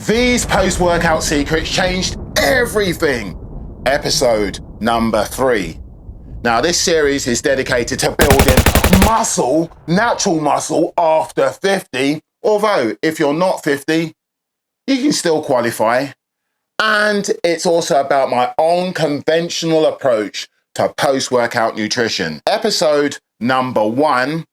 These post-workout secrets changed everything. Episode number 3. Now, this series is dedicated to building muscle, natural muscle after 50. Although, if you're not 50, you can still qualify. And it's also about my unconventional approach to post-workout nutrition. Episode number 1,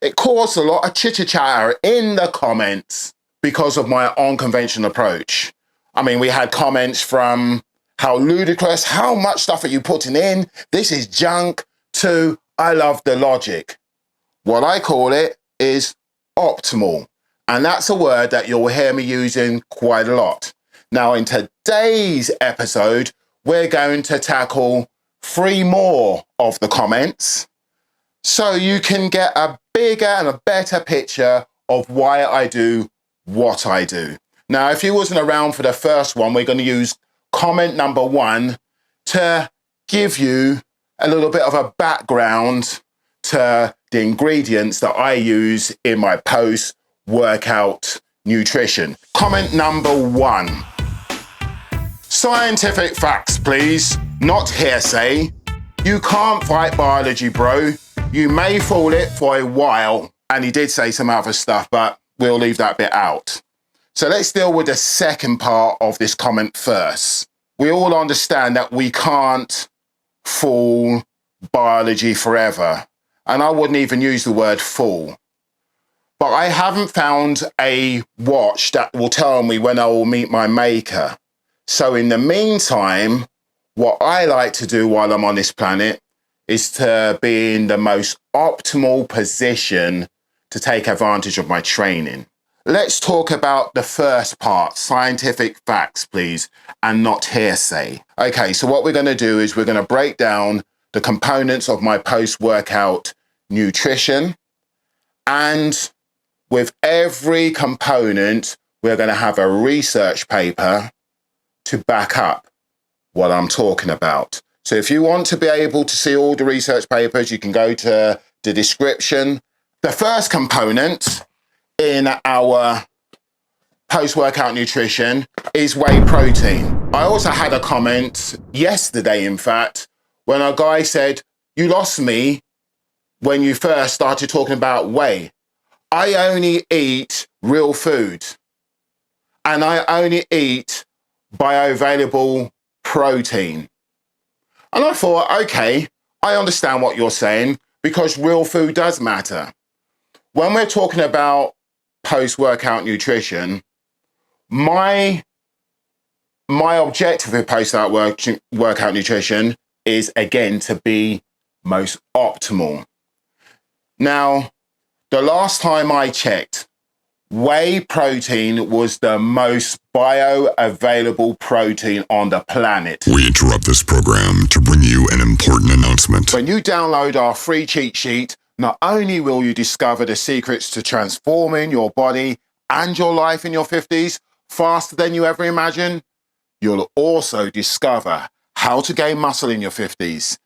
it caused a lot of chitter-chatter in the comments because of my unconventional approach. I mean, we had comments from how ludicrous, how much stuff are you putting in? This is junk, to I love the logic. What I call it is optimal. And that's a word that you'll hear me using quite a lot. Now, in today's episode, we're going to tackle 3 more of the comments so you can get a bigger and a better picture of why I do what I do. Now, if you wasn't around for the first one, we're going to use comment number 1 to give you a little bit of a background to the ingredients that I use in my post-workout nutrition. Comment number 1. Scientific facts, please, not hearsay. You can't fight biology, bro. You may fool it for a while. And he did say some other stuff, but we'll leave that bit out. So let's deal with the second part of this comment first. We all understand that we can't fool biology forever. And I wouldn't even use the word fool. But I haven't found a watch that will tell me when I will meet my maker. So in the meantime, what I like to do while I'm on this planet is to be in the most optimal position to take advantage of my training. Let's talk about the first part, scientific facts, please, and not hearsay. Okay, so what we're going to do is we're going to break down the components of my post-workout nutrition. And with every component, we're going to have a research paper to back up what I'm talking about. So if you want to be able to see all the research papers, you can go to the description. The first component in our post-workout nutrition is whey protein. I also had a comment yesterday, in fact, when a guy said, you lost me when you first started talking about whey. I only eat real food and I only eat bioavailable protein. And I thought, okay, I understand what you're saying because real food does matter. When we're talking about post-workout nutrition, my objective with post-workout nutrition is, again, to be most optimal. Now, the last time I checked, whey protein was the most bioavailable protein on the planet. We interrupt this program to bring you an important announcement. When you download our free cheat sheet, not only will you discover the secrets to transforming your body and your life in your 50s faster than you ever imagined, you'll also discover how to gain muscle in your 50s.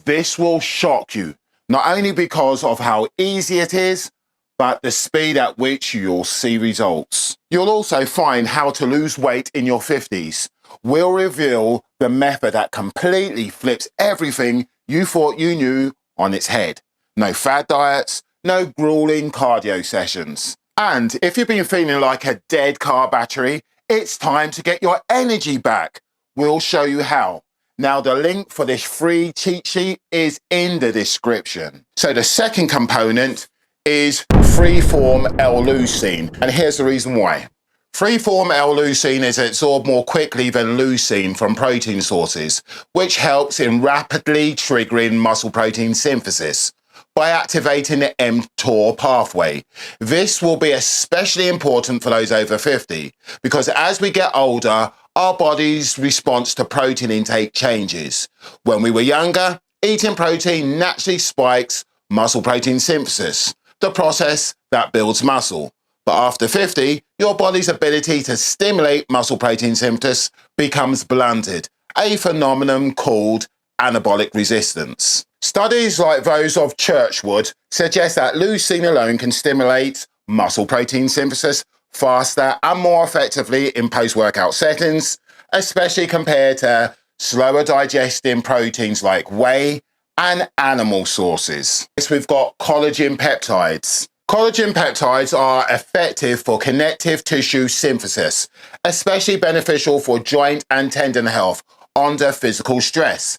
This will shock you, not only because of how easy it is, but the speed at which you'll see results. You'll also find how to lose weight in your 50s. We'll reveal the method that completely flips everything you thought you knew on its head. No fad diets, no grueling cardio sessions. And if you've been feeling like a dead car battery, it's time to get your energy back. We'll show you how. Now, the link for this free cheat sheet is in the description. So the second component is Freeform Leucine. And here's the reason why. Freeform Leucine is absorbed more quickly than leucine from protein sources, which helps in rapidly triggering muscle protein synthesis by activating the mTOR pathway. This will be especially important for those over 50 because as we get older, our body's response to protein intake changes. When we were younger, eating protein naturally spikes muscle protein synthesis, the process that builds muscle. But after 50, your body's ability to stimulate muscle protein synthesis becomes blunted, a phenomenon called anabolic resistance. Studies like those of Churchwood suggest that leucine alone can stimulate muscle protein synthesis faster and more effectively in post-workout settings, especially compared to slower digesting proteins like whey and animal sources. Next, we've got collagen peptides. Collagen peptides are effective for connective tissue synthesis, especially beneficial for joint and tendon health under physical stress.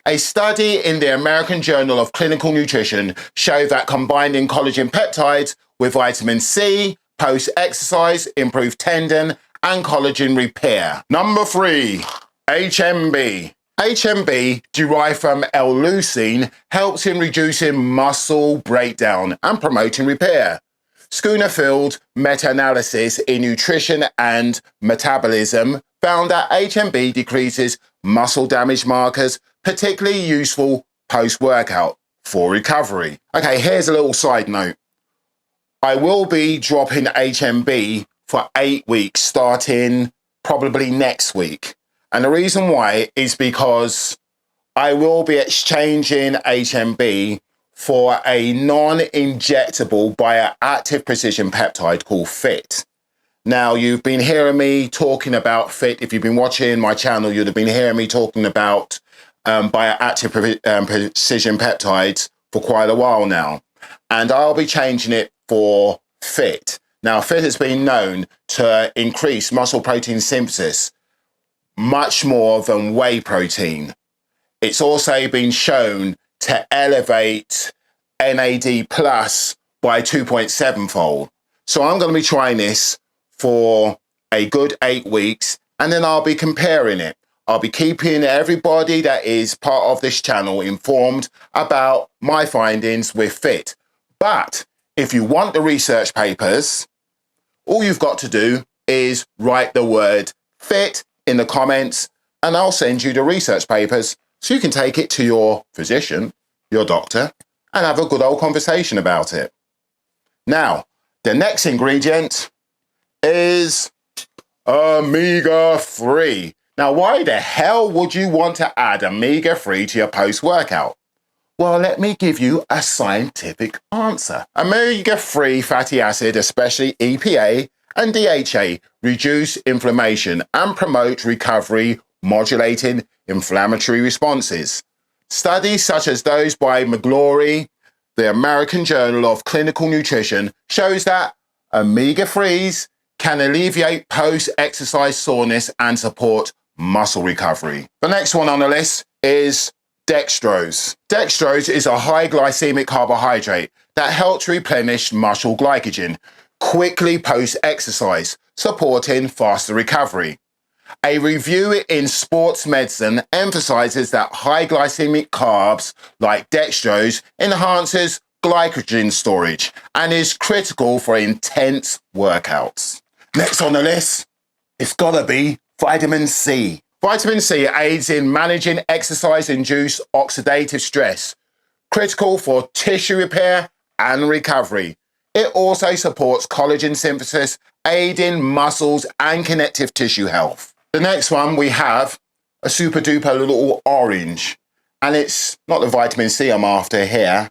A study in the American Journal of Clinical Nutrition showed that combining collagen peptides with vitamin C post-exercise improved tendon and collagen repair. Number 3, HMB. HMB, derived from Leucine, helps in reducing muscle breakdown and promoting repair. Schooner-Field meta-analysis in nutrition and metabolism found that HMB decreases muscle damage markers, particularly useful post-workout for recovery. Okay, here's a little side note. I will be dropping HMB for 8 weeks starting probably next week. And the reason why is because I will be exchanging HMB for a non-injectable bioactive precision peptide called FIT. Now, you've been hearing me talking about FIT. If you've been watching my channel, you'd have been hearing me talking about bioactive precision peptides for quite a while now. And I'll be changing it for FIT. Now, FIT has been known to increase muscle protein synthesis much more than whey protein. It's also been shown to elevate NAD plus by 2.7-fold. So I'm going to be trying this for a good 8 weeks, and then I'll be comparing it. I'll be keeping everybody that is part of this channel informed about my findings with FIT. But if you want the research papers, all you've got to do is write the word FIT in the comments, and I'll send you the research papers so you can take it to your physician, your doctor, and have a good old conversation about it. Now, the next ingredient is omega-3. Now, why the hell would you want to add omega-3 to your post-workout? Well, let me give you a scientific answer. Omega-3 fatty acid, especially EPA and DHA, reduce inflammation and promote recovery, modulating inflammatory responses. Studies such as those by McGlory, the American Journal of Clinical Nutrition, shows that omega-3s can alleviate post-exercise soreness and support muscle recovery. The next one on the list is dextrose. Dextrose is a high glycemic carbohydrate that helps replenish muscle glycogen quickly post-exercise, supporting faster recovery. A review in Sports Medicine emphasizes that high glycemic carbs like dextrose enhances glycogen storage and is critical for intense workouts. Next on the list, it's gotta be vitamin C. Vitamin C aids in managing exercise-induced oxidative stress, critical for tissue repair and recovery. It also supports collagen synthesis, aiding muscles and connective tissue health. The next one, we have a super duper little orange, and it's not the vitamin C I'm after here,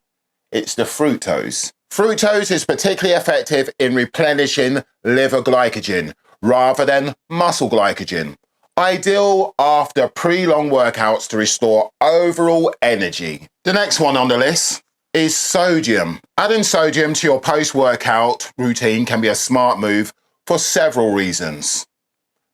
it's the fructose. Fructose is particularly effective in replenishing liver glycogen rather than muscle glycogen. Ideal after pre-long workouts to restore overall energy. The next one on the list is sodium. Adding sodium to your post-workout routine can be a smart move for several reasons.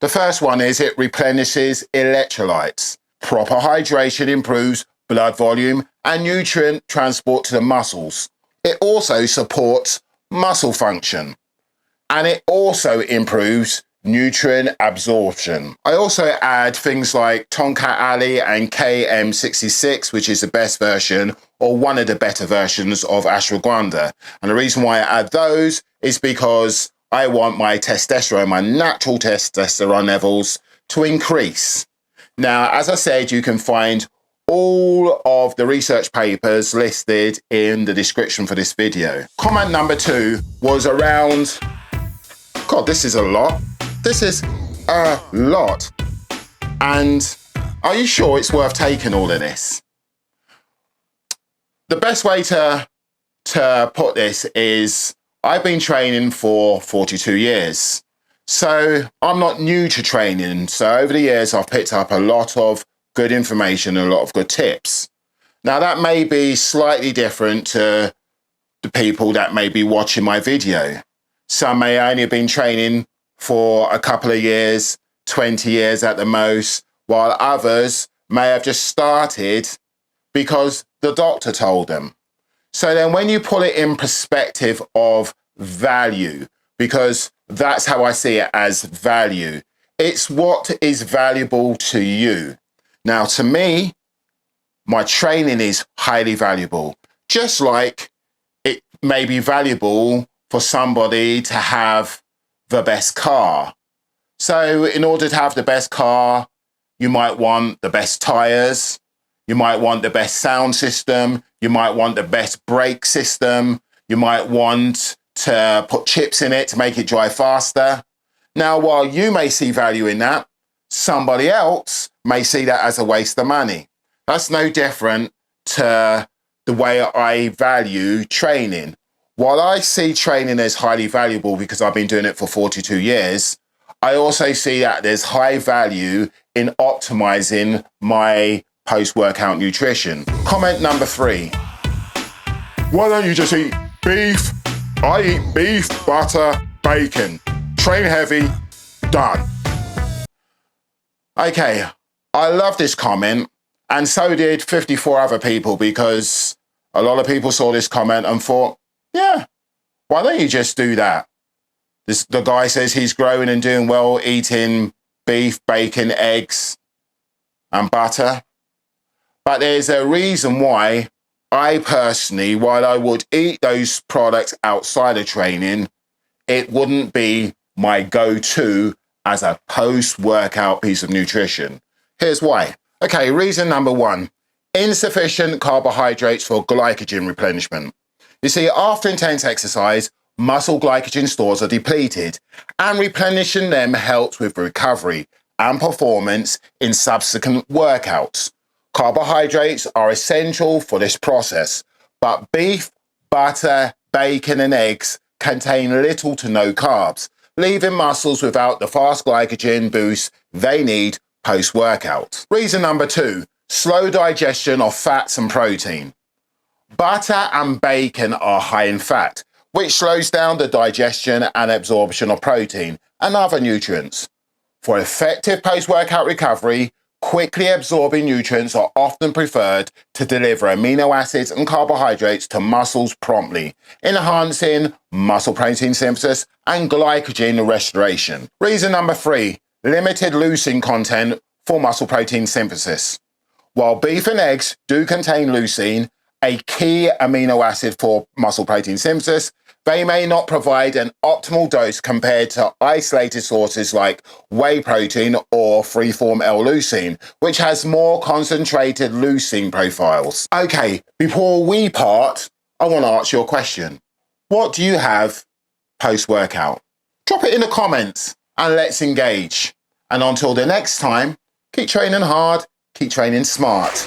The first one is it replenishes electrolytes. Proper hydration improves blood volume and nutrient transport to the muscles. It also supports muscle function, and it also improves nutrient absorption. I also add things like Tonka Ali and KM66, which is the best version or one of the better versions of ashwagandha. And the reason why I add those is because I want my testosterone, my natural testosterone levels to increase. Now, as I said, you can find all of the research papers listed in the description for this video. Comment number 2 was around, God, this is a lot. This is a lot. And are you sure it's worth taking all of this? The best way to put this is I've been training for 42 years. So I'm not new to training. So over the years, I've picked up a lot of good information and a lot of good tips. Now that may be slightly different to the people that may be watching my video. Some may only have been training for a couple of years, 20 years at the most, while others may have just started because the doctor told them. So then when you pull it in perspective of value, because that's how I see it, as value, it's what is valuable to you. Now, to me, my training is highly valuable, just like it may be valuable for somebody to have the best car. So in order to have the best car, you might want the best tires, you might want the best sound system, you might want the best brake system, you might want to put chips in it to make it drive faster. Now, while you may see value in that, somebody else may see that as a waste of money. That's no different to the way I value training. While I see training as highly valuable because I've been doing it for 42 years, I also see that there's high value in optimizing my post-workout nutrition. Comment number 3. Why don't you just eat beef? I eat beef, butter, bacon. Train heavy, done. Okay, I love this comment, and so did 54 other people, because a lot of people saw this comment and thought, yeah, why don't you just do that? The guy says he's growing and doing well, eating beef, bacon, eggs, and butter. But there's a reason why I personally, while I would eat those products outside of training, it wouldn't be my go-to as a post-workout piece of nutrition. Here's why. Okay, reason number 1, insufficient carbohydrates for glycogen replenishment. You see, after intense exercise, muscle glycogen stores are depleted, and replenishing them helps with recovery and performance in subsequent workouts. Carbohydrates are essential for this process, but beef, butter, bacon, and eggs contain little to no carbs, leaving muscles without the fast glycogen boost they need post-workout. Reason number 2, slow digestion of fats and protein. Butter and bacon are high in fat, which slows down the digestion and absorption of protein and other nutrients. For effective post-workout recovery, quickly absorbing nutrients are often preferred to deliver amino acids and carbohydrates to muscles promptly, enhancing muscle protein synthesis and glycogen restoration. Reason number 3, limited leucine content for muscle protein synthesis. While beef and eggs do contain leucine, a key amino acid for muscle protein synthesis, they may not provide an optimal dose compared to isolated sources like whey protein or Freeform Leucine, which has more concentrated leucine profiles. Okay, before we part, I want to ask you a question. What do you have post-workout? Drop it in the comments and let's engage. And until the next time, keep training hard, keep training smart.